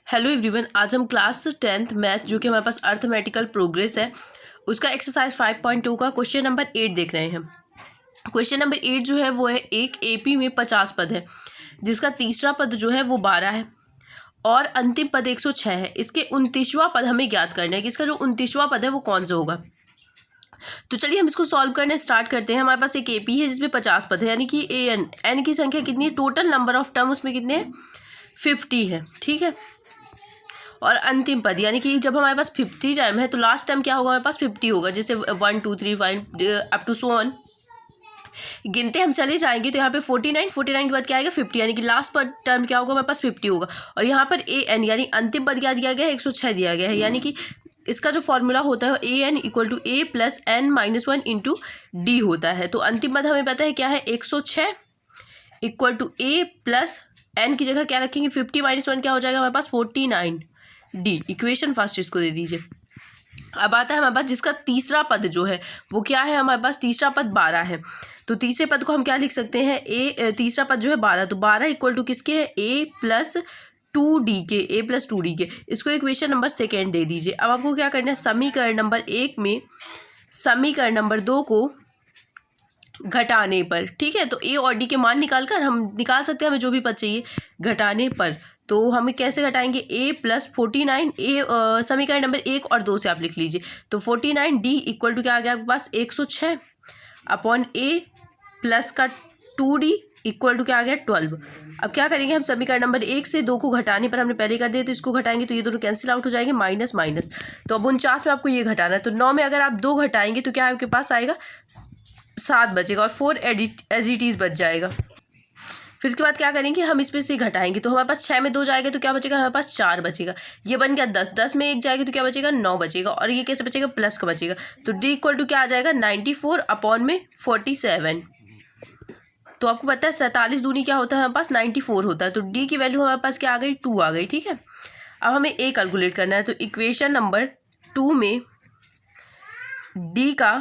Hello everyone, आज हम class 10th math जो कि हमारे पास अर्थमेटिकल प्रोग्रेस है उसका एक्सरसाइज 5.2 का क्वेश्चन नंबर 8 देख रहे हैं। क्वेश्चन नंबर 8 जो है वो है एक एपी में 50 पद है जिसका तीसरा पद जो है वो 12 है और अंतिम पद 106 है। इसके 29वां पद हमें ज्ञात करना है कि इसका जो 29वां पद है वो कौन सा होगा। तो चलिए हम इसको सॉल्व करने स्टार्ट करते हैं। हमारे पास एक एपी है जिसमें 50 पद है, यानी कि एन की संख्या कितनी है, टोटल नंबर ऑफ टर्म उसमें कितने हैं, 50 है। ठीक है, और अंतिम पद यानी कि जब हमारे पास 50 टर्म है तो लास्ट टर्म क्या होगा, हमारे पास 50 होगा। जैसे 1 2 3 5 अप टू सो ऑन गिनते हम चले जाएंगे तो यहाँ पे 49 के बाद क्या आएगा 50, यानी कि लास्ट पर टर्म क्या होगा, हमारे पास 50 होगा। और यहाँ पर ए एन यानी अंतिम पद क्या दिया गया है, 106 दिया गया है। यानी कि इसका जो फॉर्मूला होता है A N equal to A plus N minus 1 into D होता है। तो अंतिम पद हमें पता है क्या है, 106 equal to A plus n की जगह क्या रखेंगे 50 माइनस 1 क्या हो जाएगा हमारे पास 49 डी। इक्वेशन फर्स्ट इसको दे दीजिए। अब आता है हमारे पास जिसका तीसरा पद जो है वो क्या है, हमारे पास तीसरा पद 12 है। तो तीसरे पद को हम क्या लिख सकते हैं, ए तीसरा पद जो है 12, तो 12 इक्वल टू किसके है, ए प्लस 2d के, ए प्लस 2d के। इसको इक्वेशन नंबर सेकेंड दे दीजिए। अब आपको क्या करना है, समीकरण नंबर 1 में समीकरण नंबर 2 को घटाने पर, ठीक है, तो ए और डी के मान निकाल कर हम निकाल सकते हैं हमें जो भी पद चाहिए घटाने पर। तो हमें कैसे घटाएंगे, ए प्लस 49 समीकरण नंबर 1 और 2 से आप लिख लीजिए। तो 49 डी इक्वल टू क्या आ गया आपके पास 106 अपॉन ए प्लस का 2d इक्वल टू क्या आ गया 12। अब क्या करेंगे हम, समीकरण नंबर 1 से 2 को घटाने पर हमने पहले कर दिया तो इसको घटाएंगे तो ये दोनों कैंसिल आउट हो जाएंगे, माइनस माइनस। तो अब 49 में आपको ये घटाना है, तो 9 में अगर आप 2 घटाएंगे तो क्या आपके पास आएगा 7 बचेगा और 4 एज इट इज़ बच जाएगा। फिर इसके बाद क्या करेंगे, हम इसमें से घटाएंगे तो हमारे पास 6 में 2 जाएगा तो क्या बचेगा, हमारे पास 4 बचेगा। ये बन गया 10, 10 में 1 जाएगा तो क्या बचेगा 9 बचेगा। और ये कैसे बचेगा, प्लस का बचेगा। तो डी इक्वल टू क्या आ जाएगा 94 अपॉन में 47। तो आपको पता है 47 दूनी क्या होता है, हमारे पास 94 होता है। तो डी की वैल्यू हमारे पास क्या आ गई, 2 आ गई। ठीक है, अब हमें ए कैलकुलेट करना है। तो इक्वेशन नंबर 2 में डी का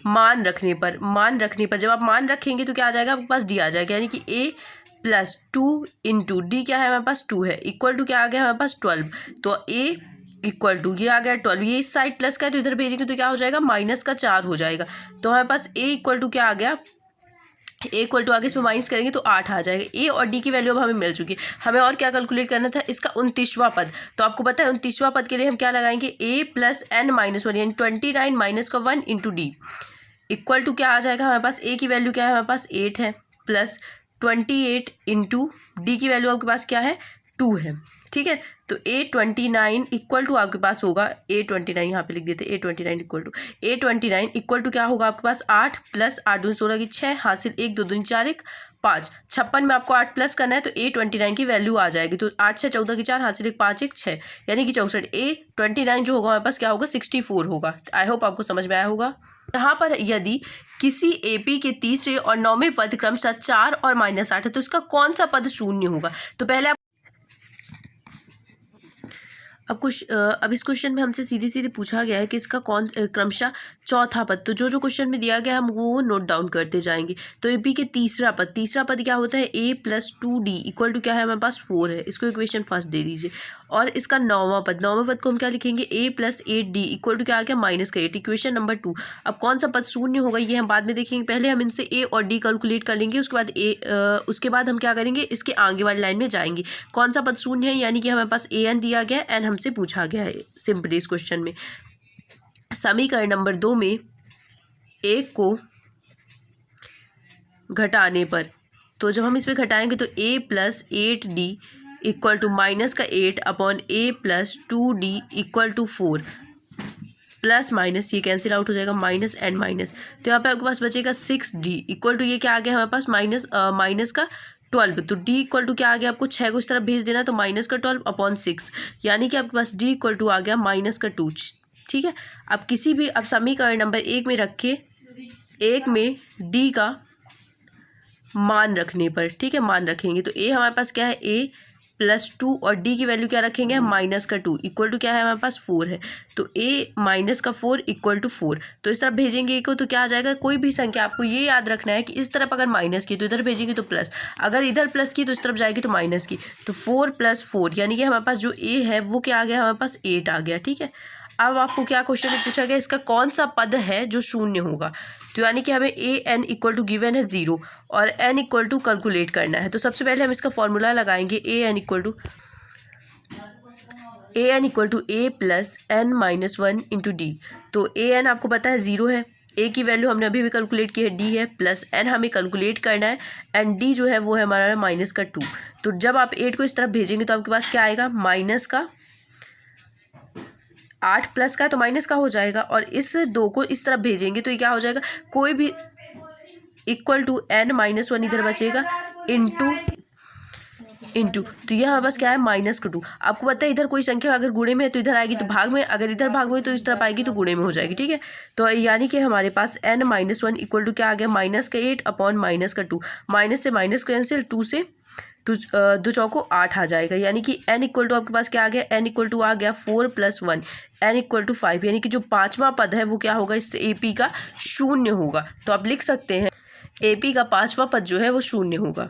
मान रखने पर जब आप मान रखेंगे तो क्या आ जाएगा आपके पास डी आ जाएगा, यानी कि ए प्लस 2 इंटू डी क्या है हमारे पास 2 है इक्वल टू क्या आ गया हमारे पास 12। तो ए इक्वल टू ये आ गया 12, ये इस साइड प्लस का है तो इधर भेजेंगे तो क्या हो जाएगा माइनस का 4 हो जाएगा। तो हमारे पास ए इक्वल टू क्या आ गया, ए इक्वल टू आगे इसमें माइनस करेंगे तो 8 आ जाएगा। ए और डी की वैल्यू अब हमें मिल चुकी है। हमें और क्या कैलकुलेट करना था, इसका 29वां पद। तो आपको पता है 29वां पद के लिए हम क्या लगाएंगे, ए प्लस एन माइनस 1 यानी 29 माइनस का 1 इंटू डी इक्वल टू क्या आ जाएगा हमारे पास, ए की वैल्यू क्या है हमारे पास 8 है प्लस 28 इंटू डी की वैल्यू आपके पास क्या है 2 है। ठीक है, तो A29 इक्वल टू आपके पास होगा A29, यहाँ पे लिख देते A29 equal to A29 equal to क्या होगा आपके पास 8 प्लस 8 दूनी 16 की 6 हासिल 1 2 दूनी 4 1 5 56 में आपको 8 प्लस करना है तो A29 की वैल्यू आ जाएगी। तो 8 6 14 की 4 हासिल 1 5 1 6 यानी कि 64। A29 जो होगा हमारे पास क्या होगा 64 होगा। आई होप आपको समझ में आया होगा। यहाँ पर यदि किसी एपी के तीसरे और 9वें पद क्रमशः 4 और -8 है तो इसका कौन सा पद शून्य होगा। तो पहले अब इस क्वेश्चन में हमसे सीधे सीधे पूछा गया है कि इसका कौन क्रमशः चौथा पद। तो जो जो क्वेश्चन में दिया गया हम वो नोट डाउन करते जाएंगे। तो एपी के तीसरा पद क्या होता है, ए प्लस 2d इक्वल टू क्या है हमारे पास 4 है। इसको इक्वेशन फर्स्ट दे दीजिए। और इसका नौवां पद को हम क्या लिखेंगे, ए प्लस 8d इक्वल टू क्या आ गया माइनस का 8, इक्वेशन नंबर 2। अब कौन सा पद शून्य होगा ये हम बाद में देखेंगे, पहले हम इनसे ए और डी कैलकुलेट कर लेंगे। उसके बाद हम क्या करेंगे, इसके आगे वाली लाइन में जाएंगे कौन सा पद शून्य है, यानी कि हमारे पास ए एन दिया गया एन हमसे पूछा गया है सिंपली इस क्वेश्चन में। समीकरण नंबर 2 में एक को घटाने पर, तो जब हम इसमें घटाएंगे तो a plus 8d equal to minus का 8 upon a plus 2d equal to 4 plus minus ये कैंसिल आउट हो जाएगा माइनस एंड माइनस। तो यहाँ पे आपके पास बचेगा 6d इक्वल टू ये क्या आ गया हमारे पास माइनस का 12। तो d इक्वल टू क्या आ गया, आपको 6 को इस तरफ भेज देना तो माइनस का 12 अपॉन 6 यानी कि आपके पास d इक्वल टू आ गया माइनस का 2। ठीक है, अब किसी भी अब समीकरण नंबर 1 में रखे, एक में d का मान रखने पर, ठीक है मान रखेंगे तो a हमारे पास क्या है, a प्लस 2 और डी की वैल्यू क्या रखेंगे हम माइनस का 2 इक्वल टू क्या है हमारे पास 4 है, तो ए माइनस का 4 इक्वल टू 4। तो इस तरफ भेजेंगे ए को तो क्या आ जाएगा, कोई भी संख्या आपको ये याद रखना है कि इस तरफ अगर माइनस की तो इधर भेजेंगे तो प्लस, अगर इधर प्लस की तो इस तरफ जाएगी तो माइनस की। तो 4 + 4 यानी कि हमारे पास जो ए है वो क्या आ गया, हमारे पास 8 आ गया। ठीक है, अब आपको क्या क्वेश्चन में पूछा गया, इसका कौन सा पद है जो शून्य होगा। तो यानी कि हमें ए एन इक्वल टू गिवन है 0 और एन इक्वल टू कैलकुलेट करना है। तो सबसे पहले हम इसका फॉर्मूला लगाएंगे, A N equal to A plus N minus 1 into D. तो ए एन आपको पता है 0 है, ए की वैल्यू हमने अभी भी कैलकुलेट की है डी है, प्लस एन हमें कैलकुलेट करना है एंड डी जो है वो है हमारा माइनस का 2। तो जब आप 8 को इस तरफ भेजेंगे तो आपके पास क्या आएगा, माइनस का 8 प्लस का तो माइनस का हो जाएगा, और इस 2 को इस तरफ भेजेंगे तो ये क्या हो जाएगा, कोई भी इक्वल टू एन माइनस 1 इधर बचेगा इंटू तो यहाँ बस क्या है माइनस का 2। आपको पता है इधर कोई संख्या अगर गुणे में है तो इधर आएगी तो भाग में, अगर इधर भाग में तो इस तरफ आएगी तो गुणे में हो जाएगी। ठीक है, तो यानी कि हमारे पास n माइनस 1 इक्वल टू क्या आ गया, माइनस का 8 अपॉन माइनस का 2। माइनस से माइनस कैंसिल, 2 से 2 चौको 8 आ जाएगा, यानी कि n इक्वल टू आपके पास क्या आ गया, n इक्वल टू आ गया 4 + 1 n इक्वल टू 5, यानी कि जो 5वां पद है वो क्या होगा, इससे AP का शून्य होगा। तो आप लिख सकते हैं AP का 5वां पद जो है वो शून्य होगा।